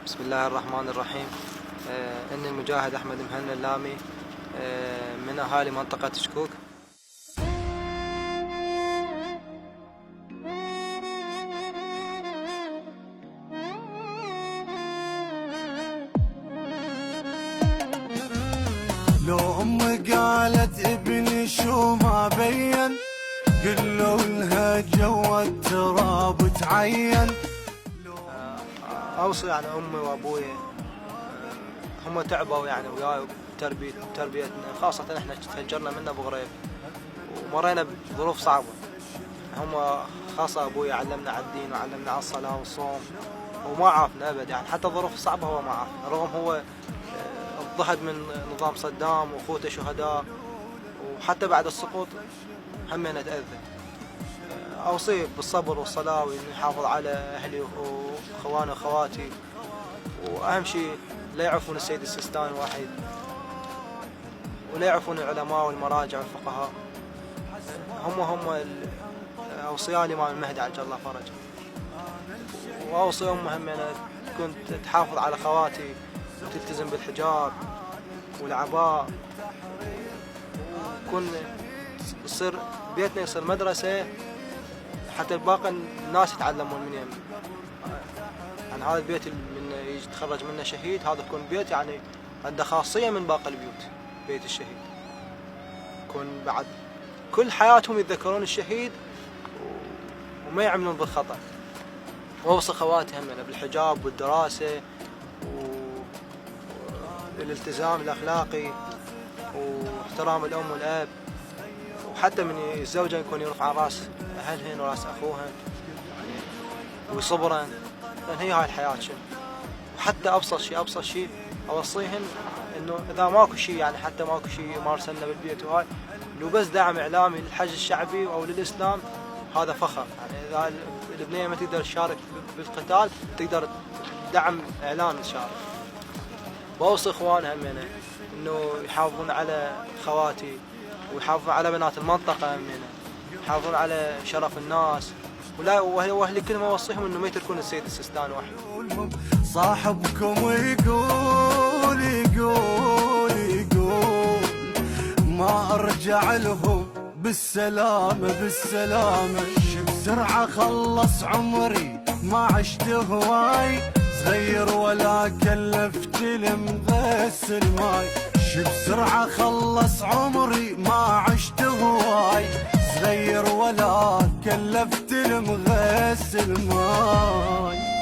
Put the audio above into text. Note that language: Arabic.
بسم الله الرحمن الرحيم. إني المجاهد أحمد مهنا اللامي، من أهالي منطقة شكوك. لو أمي قالت ابني شو ما بين، قلوا لها جوا التراب تعين. أوصي يعني أمي وأبوي، هم تعبوا يعني وياي بتربيتنا، خاصة إحنا تهجرنا من أبو غريب ومرينا بظروف صعبة. هم خاصة أبوي علمنا على الدين وعلمنا على الصلاة والصوم، وما عافنا أبد يعني، حتى الظروف الصعبة هو ما عافنا، رغم هو اضطهد من نظام صدام وأخوته شهداء، وحتى بعد السقوط همنا تأذى. أوصيه بالصبر والصلاة، وإنه يحافظ على أهلي وأخواني وأخواتي، وأهم شيء لا يعرفون السيد السيستاني الوحيد، ولا يعرفون العلماء والمراجع والفقهاء. هم أوصياء الإمام المهدي عجل الله فرجه. وأوصي أمهم أنا تكون تحافظ على خواتي وتلتزم بالحجاب والعباء، ويكون يصير بيتنا يصير مدرسة حتى باقي الناس يتعلمون من يم. يعني هذا البيت من يتخرج منه شهيد، هذا يكون بيت يعني عنده خاصية من باقي البيوت. بيت الشهيد يكون بعد كل حياتهم يتذكرون الشهيد وما يعملون بالخطأ. وأوصي خواتي همنا بالحجاب والدراسة والالتزام الأخلاقي واحترام الأم والأب، وحتى من الزوجة يكون يرفع راس أهلهن وراس أخوهن وصبرا، لأن هي هاي الحياة شنو. وحتى أبسط شيء أوصيهن إنه إذا ماكو شيء يعني، حتى ماكو شيء يمارسنه بالبيت وهاي، لو بس دعم إعلامي للحج الشعبي أو للإسلام هذا فخر. يعني إذا البنية ما تقدر تشارك بالقتال تقدر دعم إعلامي تشارك. وأوصي إخوانها همينة إنه يحافظون على خواتي ويحافظون على بنات المنطقة همينة، يحافظون على شرف الناس، وأهلي كل ما أوصيهم إنه ما يتركون السيد السيستاني وحده. صاحبكم يقول ما أرجع لهم بالسلامة. بسرعة خلص عمري ما عشت هواي، صغير ولا كلفت المغسل ماي. بسرعة خلص عمري ما عشت هواي، صغير ولا كلفت المغسل ماي.